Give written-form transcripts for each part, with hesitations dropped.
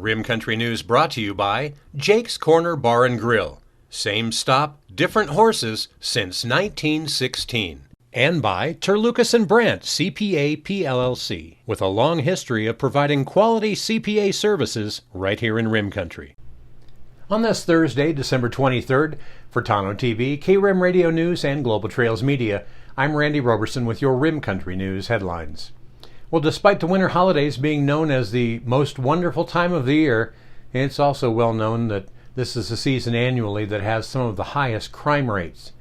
Rim Country News brought to you by Jake's Corner Bar and Grill. Same stop, different horses since 1916. And by Terlucas and Brandt, CPA PLLC, with a long history of providing quality CPA services right here in Rim Country. On this Thursday, December 23rd, for Tonto TV, KRIM Radio News, and Global Trails Media, I'm Randy Roberson with your Rim Country News headlines. Well, despite the winter holidays being known as the most wonderful time of the year, it's also well known that this is a season annually that has some of the highest crime rates.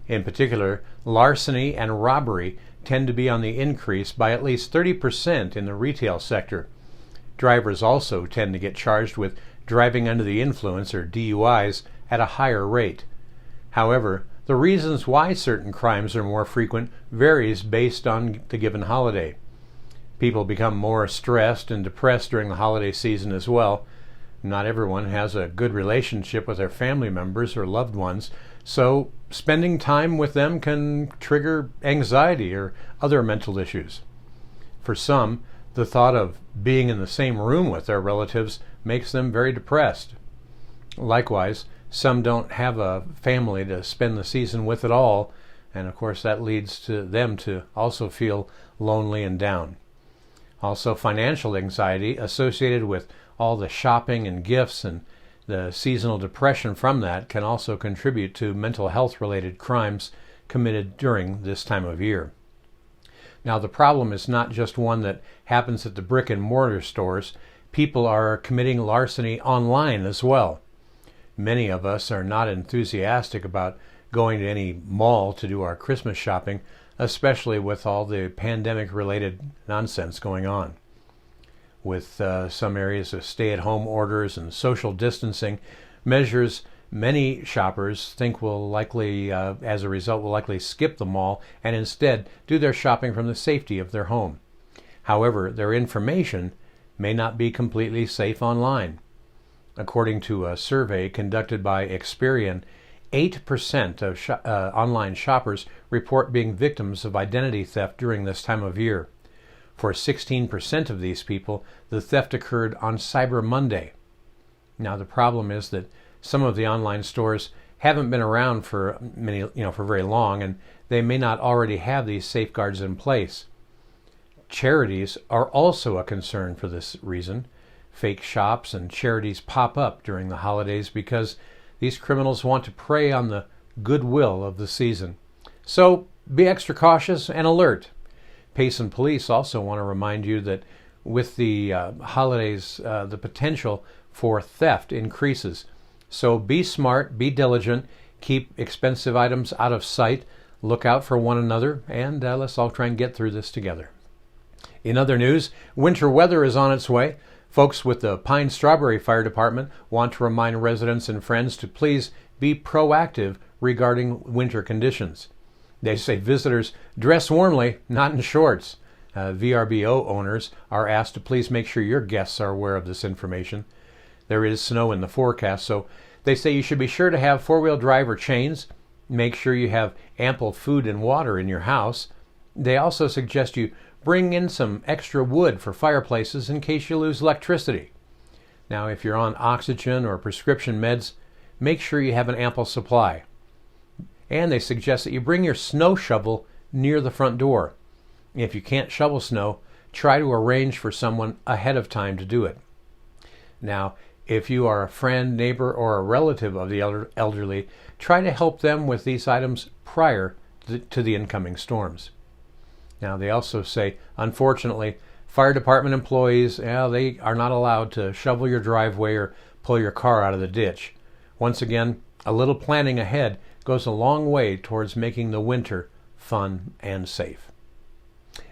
In particular, larceny and robbery tend to be on the increase by at least 30% in the retail sector. Drivers also tend to get charged with driving under the influence, or DUIs, at a higher rate. However, the reasons why certain crimes are more frequent varies based on the given holiday. People become more stressed and depressed during the holiday season as well. Not everyone has a good relationship with their family members or loved ones, so spending time with them can trigger anxiety or other mental issues. For some, the thought of being in the same room with their relatives makes them very depressed. Likewise, some don't have a family to spend the season with at all, and of course that leads to them to also feel lonely and down. Also, financial anxiety associated with all the shopping and gifts and the seasonal depression from that can also contribute to mental health-related crimes committed during this time of year. Now, the problem is not just one that happens at the brick and mortar stores. People are committing larceny online as well. Many of us are not enthusiastic about going to any mall to do our Christmas shopping, especially with all the pandemic-related nonsense going on. With some areas of stay-at-home orders and social distancing measures, many shoppers think will likely, as a result, will likely skip the mall and instead do their shopping from the safety of their home. However, their information may not be completely safe online. According to a survey conducted by Experian, 8% of online shoppers report being victims of identity theft during this time of year. For 16% of these people, the theft occurred on Cyber Monday. Now, the problem is that some of the online stores haven't been around for very long, and they may not already have these safeguards in place. Charities are also a concern for this reason. Fake shops and charities pop up during the holidays because these criminals want to prey on the goodwill of the season. So be extra cautious and alert. Payson police also want to remind you that with the holidays, the potential for theft increases. So be smart, be diligent, keep expensive items out of sight, look out for one another, and let's all try and get through this together. In other news, winter weather is on its way. Folks with the Pine Strawberry Fire Department want to remind residents and friends to please be proactive regarding winter conditions. They say visitors dress warmly, not in shorts. VRBO owners are asked to please make sure your guests are aware of this information. There is snow in the forecast, so they say you should be sure to have four-wheel drive or chains. Make sure you have ample food and water in your house. They also suggest you bring in some extra wood for fireplaces in case you lose electricity. Now, if you're on oxygen or prescription meds, make sure you have an ample supply. And they suggest that you bring your snow shovel near the front door. If you can't shovel snow, try to arrange for someone ahead of time to do it. Now, if you are a friend, neighbor, or a relative of the elderly, try to help them with these items prior to the incoming storms. Now, they also say, unfortunately, fire department employees, they are not allowed to shovel your driveway or pull your car out of the ditch. Once again, a little planning ahead goes a long way towards making the winter fun and safe.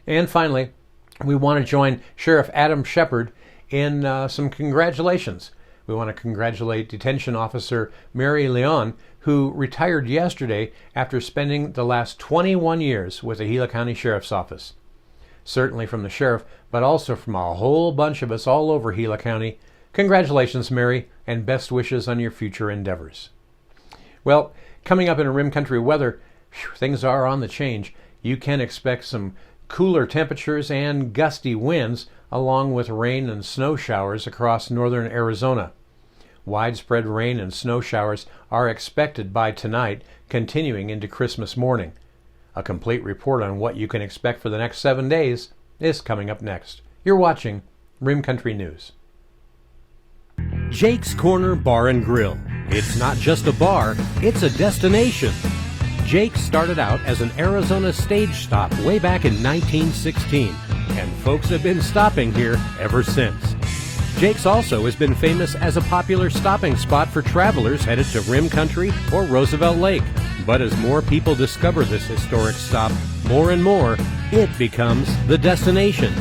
And finally, we want to join Sheriff Adam Shepard in some congratulations. We want to congratulate Detention Officer Mary Leon, who retired yesterday after spending the last 21 years with the Gila County Sheriff's Office. Certainly from the sheriff, but also from a whole bunch of us all over Gila County. Congratulations, Mary, and best wishes on your future endeavors. Well, coming up in Rim Country weather, things are on the change. You can expect some cooler temperatures and gusty winds, along with rain and snow showers across northern Arizona. Widespread rain and snow showers are expected by tonight, continuing into Christmas morning. A complete report on what you can expect for the next 7 days is coming up next. You're watching Rim Country News. Jake's Corner Bar and Grill. It's not just a bar, it's a destination. Jake started out as an Arizona stage stop way back in 1916, and folks have been stopping here ever since. Jake's also has been famous as a popular stopping spot for travelers headed to Rim Country or Roosevelt Lake. But as more people discover this historic stop, more and more, it becomes the destination.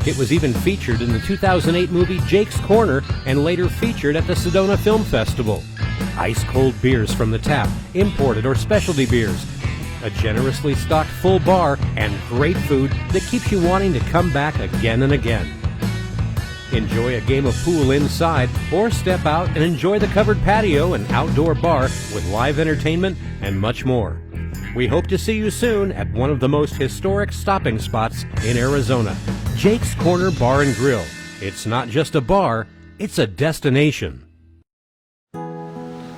It was even featured in the 2008 movie Jake's Corner and later featured at the Sedona Film Festival. Ice-cold beers from the tap, imported or specialty beers, a generously stocked full bar, and great food that keeps you wanting to come back again and again. Enjoy a game of pool inside or step out and enjoy the covered patio and outdoor bar with live entertainment and much more. We hope to see you soon at one of the most historic stopping spots in Arizona, Jake's Corner Bar and Grill. It's not just a bar, it's a destination.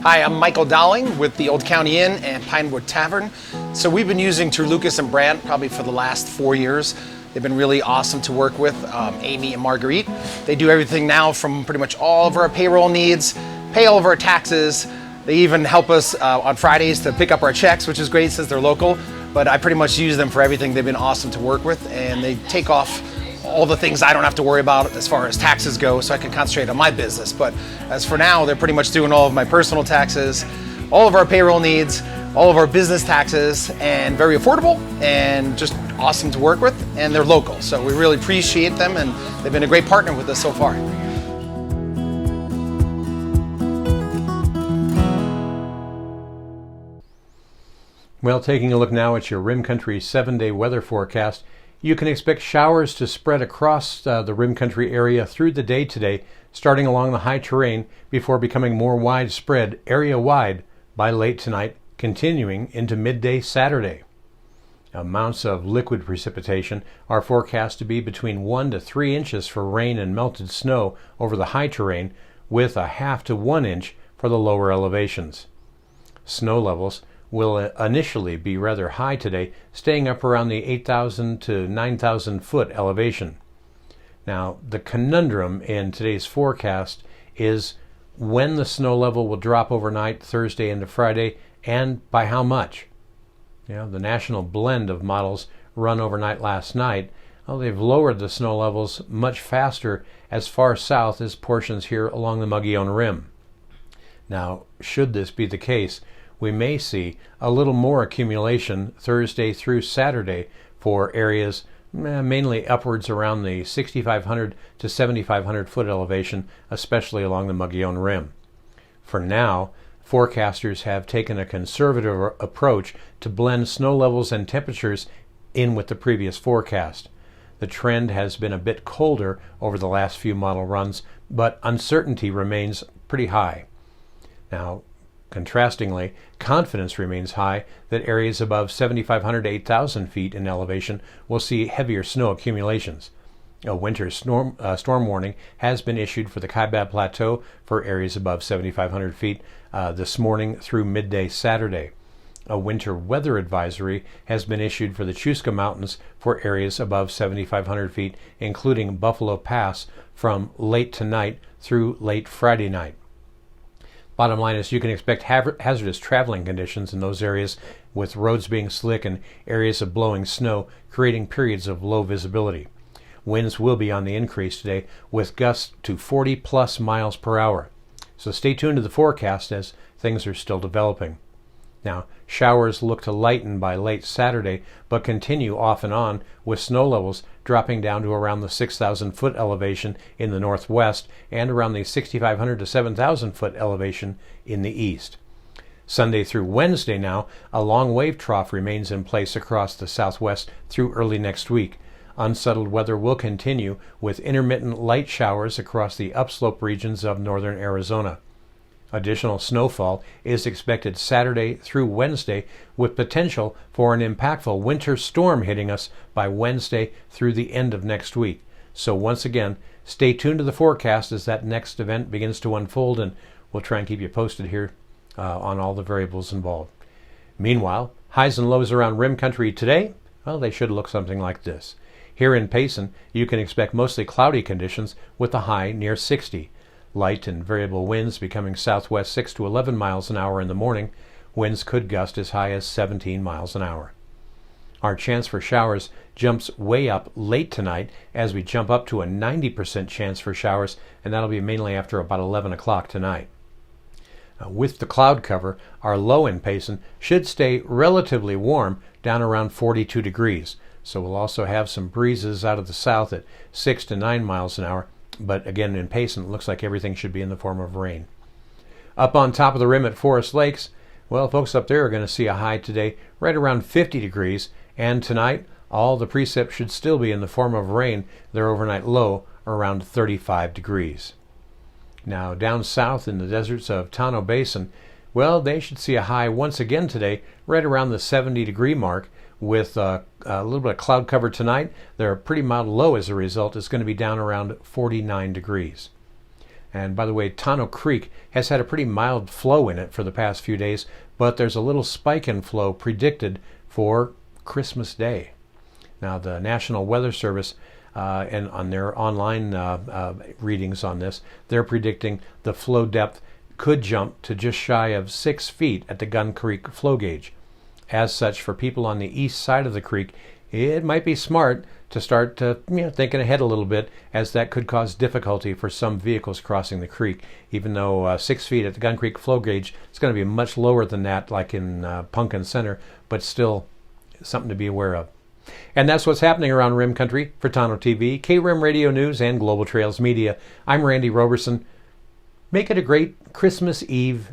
Hi, I'm Michael Dowling with the Old County Inn and Pinewood Tavern. So we've been using Terlucas and Brandt probably for the last 4 years. They've been really awesome to work with, Amy and Marguerite. They do everything now from pretty much all of our payroll needs, pay all of our taxes. They even help us on Fridays to pick up our checks, which is great since they're local. But I pretty much use them for everything. They've been awesome to work with, and they take off all the things I don't have to worry about as far as taxes go, so I can concentrate on my business. But as for now, they're pretty much doing all of my personal taxes, all of our payroll needs, all of our business taxes, and very affordable and just awesome to work with, and they're local. So we really appreciate them, and they've been a great partner with us so far. Well, taking a look now at your Rim Country 7-day weather forecast, you can expect showers to spread across the Rim Country area through the day today, starting along the high terrain before becoming more widespread area-wide by late tonight, continuing into midday Saturday. Amounts of liquid precipitation are forecast to be between 1 to 3 inches for rain and melted snow over the high terrain, with a half to 1 inch for the lower elevations. Snow levels will initially be rather high today, staying up around the 8,000 to 9,000 foot elevation. Now, the conundrum in today's forecast is when the snow level will drop overnight Thursday into Friday, and by how much. The national blend of models run overnight last night, they've lowered the snow levels much faster as far south as portions here along the Mogollon Rim. Now, should this be the case, we may see a little more accumulation Thursday through Saturday for areas mainly upwards around the 6,500 to 7,500 foot elevation, especially along the Mogollon Rim. For now, forecasters have taken a conservative approach to blend snow levels and temperatures in with the previous forecast. The trend has been a bit colder over the last few model runs, but uncertainty remains pretty high. Now, contrastingly, confidence remains high that areas above 7,500 to 8,000 feet in elevation will see heavier snow accumulations. A winter storm warning has been issued for the Kaibab Plateau for areas above 7,500 feet this morning through midday Saturday. A winter weather advisory has been issued for the Chusca Mountains for areas above 7,500 feet, including Buffalo Pass, from late tonight through late Friday night. Bottom line is you can expect hazardous traveling conditions in those areas, with roads being slick and areas of blowing snow, creating periods of low visibility. Winds will be on the increase today, with gusts to 40-plus miles per hour. So stay tuned to the forecast as things are still developing. Now, showers look to lighten by late Saturday, but continue off and on, with snow levels dropping down to around the 6,000 foot elevation in the northwest and around the 6,500 to 7,000 foot elevation in the east. Sunday through Wednesday now, a long wave trough remains in place across the southwest through early next week. Unsettled weather will continue, with intermittent light showers across the upslope regions of northern Arizona. Additional snowfall is expected Saturday through Wednesday, with potential for an impactful winter storm hitting us by Wednesday through the end of next week. So once again, stay tuned to the forecast as that next event begins to unfold, and we'll try and keep you posted here on all the variables involved. Meanwhile, highs and lows around Rim Country today, well, they should look something like this. Here in Payson, you can expect mostly cloudy conditions with a high near 60. Light and variable winds becoming southwest 6 to 11 miles an hour in the morning. Winds could gust as high as 17 miles an hour. Our chance for showers jumps way up late tonight as we jump up to a 90% chance for showers, and that'll be mainly after about 11 o'clock tonight. With the cloud cover, our low in Payson should stay relatively warm, down around 42 degrees. So we'll also have some breezes out of the south at 6 to 9 miles an hour. But again, in Payson, it looks like everything should be in the form of rain. Up on top of the rim at Forest Lakes, well, folks up there are going to see a high today right around 50 degrees. And tonight, all the precip should still be in the form of rain. Their overnight low around 35 degrees. Now, down south in the deserts of Tonto Basin, well, they should see a high once again today right around the 70-degree mark, with a little bit of cloud cover tonight. They're a pretty mild low as a result. It's going to be down around 49 degrees. And by the way, Tonto Creek has had a pretty mild flow in it for the past few days, but there's a little spike in flow predicted for Christmas Day. Now, the National Weather Service, and on their online readings on this, they're predicting the flow depth could jump to just shy of 6 feet at the Gun Creek flow gauge. As such, for people on the east side of the creek, it might be smart to start thinking ahead a little bit, as that could cause difficulty for some vehicles crossing the creek. Even though 6 feet at the Gun Creek flow gauge, it's going to be much lower than that, like in Pumpkin Center, but still something to be aware of. And that's what's happening around Rim Country. For Tonto TV, K-Rim Radio News, and Global Trails Media, I'm Randy Roberson. Make it a great Christmas Eve.